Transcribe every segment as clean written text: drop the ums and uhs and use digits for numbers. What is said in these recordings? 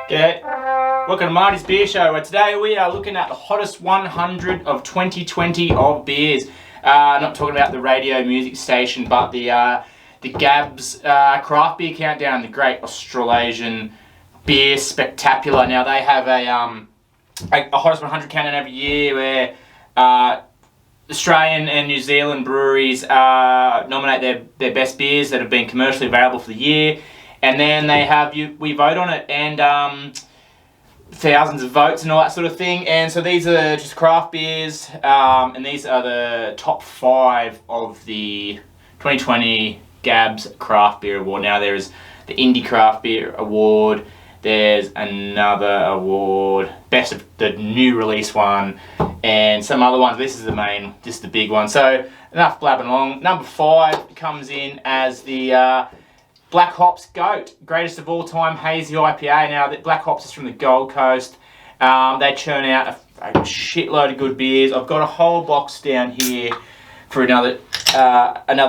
G'day, welcome to Marty's Beer Show, where today we are looking at the hottest 100 of 2020 of beers. Not talking about the radio music station, but the GABS craft beer countdown, the Great Australasian Beer Spectapular. Now they have a hottest 100 countdown every year where Australian and New Zealand breweries nominate their best beers that have been commercially available for the year, and then they have we vote on it, and thousands of votes and all that sort of thing. And so these are just craft beers, and these are the top 5 of the 2020 GABS Craft Beer Award. Now there's the Indie Craft Beer Award. There's another award, best of the new release one, and some other ones. This is the big one. So enough blabbing along. Number 5 comes in as the Black Hops GO.A.T, greatest of all time Hazy IPA. Now the Black Hops is from the Gold Coast. They churn out a shitload of good beers. I've got a whole box down here for another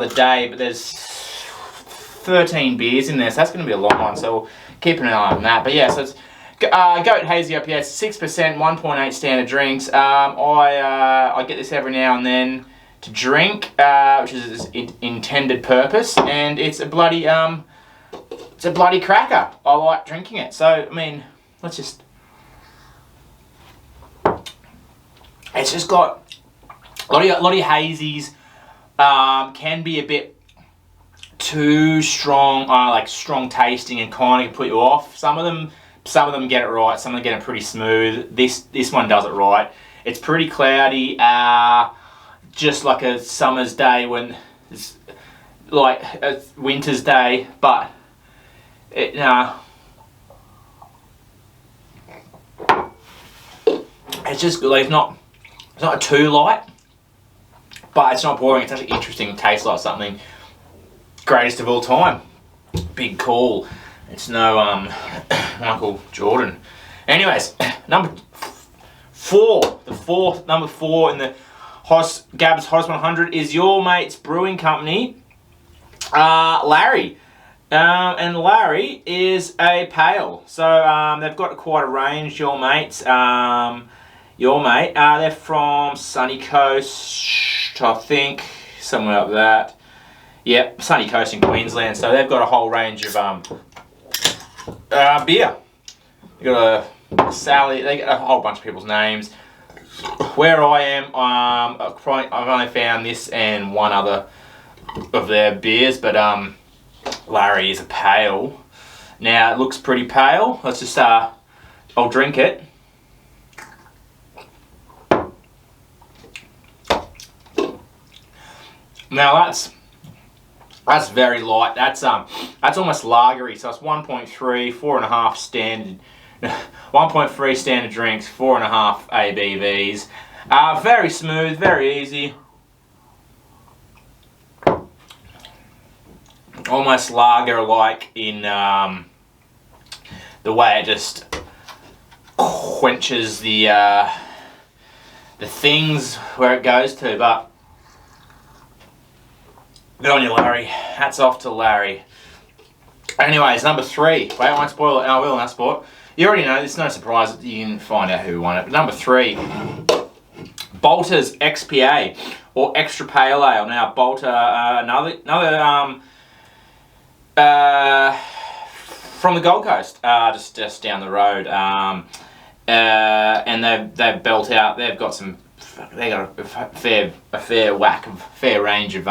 day, but there's 13 beers in there, so that's going to be a long one. So we'll keep an eye on that. But yeah, so it's GO.A.T Hazy IPA, 6%, 1.8 standard drinks. I get this every now and then to drink, which is its intended purpose, and it's a bloody cracker. I like drinking it. So I mean, it's just got a lot of hazies. Can be a bit too strong, like strong tasting, and kind of put you off. Some of them get it right. Some of them get it pretty smooth. This one does it right. It's pretty cloudy, just like a summer's day when it's like a winter's day, but it's just like it's not too light, but it's not boring. It's actually interesting. It tastes like something greatest of all time. Big call. It's no Michael Jordan. Anyways, number 4, number 4 in the GABS Hottest 100 is Your Mate's Brewing Company, Larry. And Larry is a pale. So they've got quite a range, Your Mate's. Your Mate, they're from Sunny Coast, I think, somewhere up that. Yep, Sunny Coast in Queensland. So they've got a whole range of beer. They got they got a whole bunch of people's names. Where I am, I've only found this and one other of their beers, but Larry is a pale. Now it looks pretty pale. Let's just I'll drink it. Now that's very light. That's almost lagery. So it's 1.3, 4.5 standard, 1.3 standard drinks, 4.5 ABVs. Very smooth, very easy. Almost lager-like in the way it just quenches the things where it goes to, but. Good on you, Larry. Hats off to Larry. Anyways, number 3. Wait, I won't spoil it. I will in that sport. You already know. It's no surprise that you can find out who won it. But number 3, Balter's XPA, or Extra Pale Ale. Now, Balter, another from the Gold Coast, just down the road. And they've built out. They've got a fair range of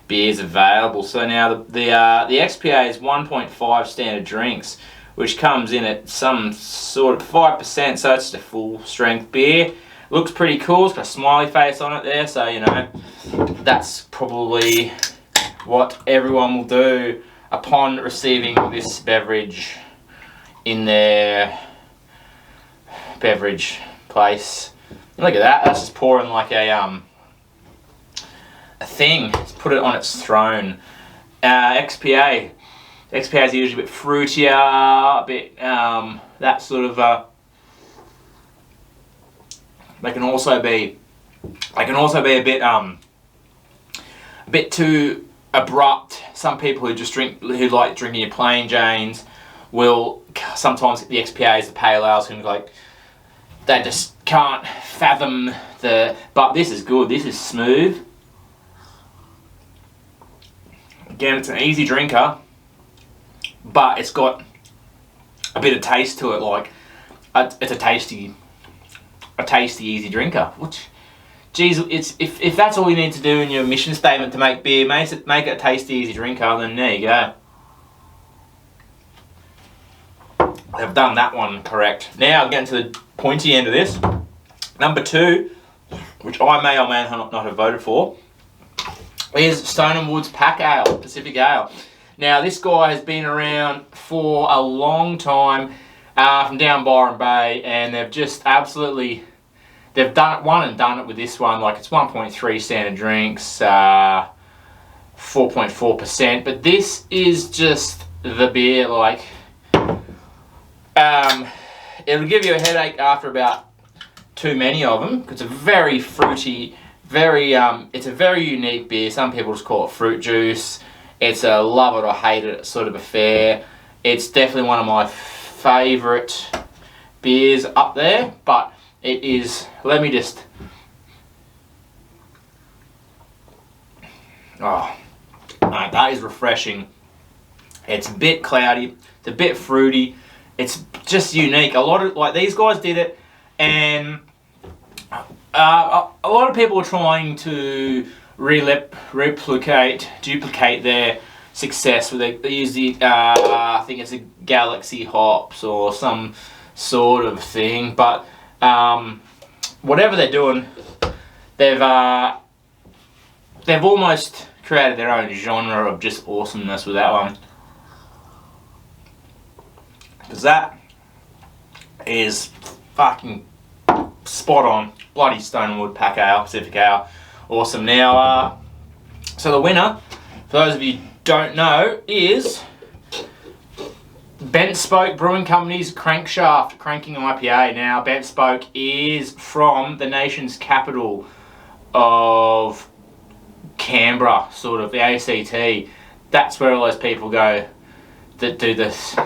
beers available. So now the XPA is 1.5 standard drinks, which comes in at some sort of 5%, so it's a full strength beer. Looks pretty cool. It's got a smiley face on it there, so you know that's probably what everyone will do upon receiving this beverage in their beverage place. Look at that. That's just pouring like a thing. Let's put it on its throne. XPA. XPA is usually a bit fruitier, a bit that sort of. They can also be a bit too abrupt. Some people who like drinking your plain Janes will sometimes the XPAs, the pale ales, can like, they just can't fathom but this is good. This is smooth. Again, it's an easy drinker, but it's got a bit of taste to it. Like, it's a tasty easy drinker. Which, geez, if that's all you need to do in your mission statement to make beer, make it a tasty easy drinker, then there you go. They've done that one correct. Now getting to the pointy end of this. Number 2, which I may or may not have voted for, is Stonewood's Pacific Ale. Now this guy has been around for a long time, from down Byron Bay, and they've just absolutely, they've done it with this one. Like, it's 1.3 standard drinks, 4.4%, but this is just the beer. Like, it'll give you a headache after about too many of them, because it's a very fruity, it's a very unique beer. Some people just call it fruit juice. It's a love it or hate it sort of affair. It's definitely one of my favourite beers up there, but it is, let me just, oh, no, that is refreshing. It's a bit cloudy, it's a bit fruity, it's just unique. A lot of, like, these guys did it, and a lot of people are trying to duplicate their success with they use the I think it's a Galaxy hops or some sort of thing, but whatever they're doing, they've almost created their own genre of just awesomeness with that one, because that is fucking spot on. Bloody Stonewood Pacific Ale, awesome. Now, so the winner, for those of you who don't know, is Benspoke Brewing Company's Crankshaft Cranking IPA. Now, Benspoke is from the nation's capital of Canberra, sort of, the ACT. That's where all those people go that do this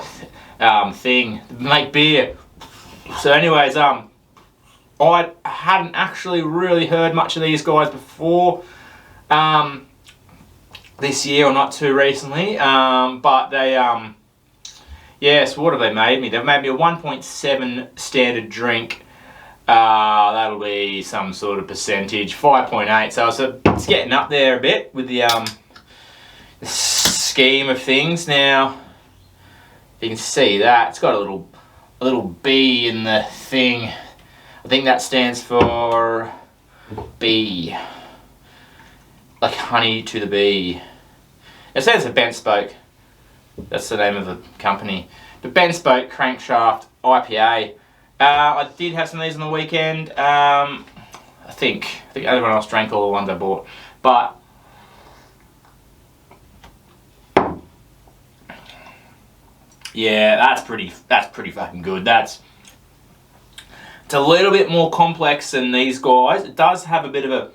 thing, make beer. So anyways, I hadn't actually really heard much of these guys before this year, or not too recently, but they, yes, what have they made me? They've made me a 1.7 standard drink. That'll be some sort of percentage, 5.8, so it's getting up there a bit with the scheme of things. Now, you can see that it's got a little B in the thing. I think that stands for bee, like honey to the bee. It stands for Bentspoke. That's the name of the company. The Benspoke Crankshaft IPA. I did have some of these on the weekend. I think everyone else drank all the ones I bought, but yeah, that's pretty fucking good. It's a little bit more complex than these guys. It does have a bit of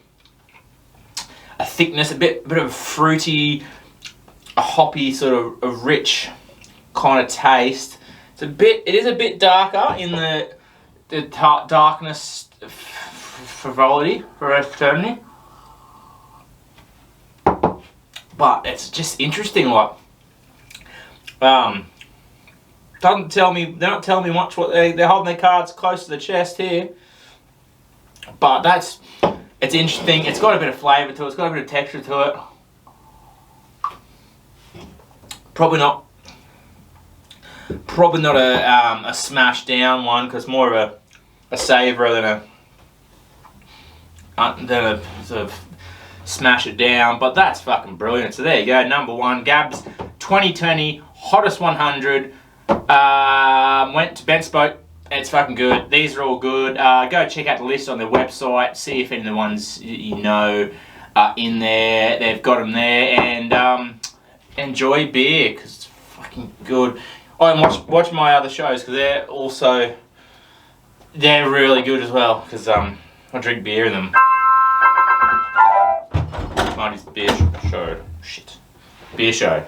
a thickness, a bit of a fruity, a hoppy, sort of a rich kind of taste. It is a bit darker in the darkness, frivolity, fraternity. But it's just interesting, like, doesn't tell me, they're not telling me much. What they're holding their cards close to the chest here, but it's interesting. It's got a bit of flavour to it. It's got a bit of texture to it. Probably not a smash down one, because more of a savourer than a sort of smash it down. But that's fucking brilliant. So there you go, number 1, GABS 2020 Hottest 100. Went to Bentspoke. It's fucking good. These are all good. Go check out the list on their website. See if any of the ones you know are in there. They've got them there, and enjoy beer, because it's fucking good. Oh, and watch my other shows, because they're really good as well, because I drink beer in them. Marty's beer show. Shit. Beer show.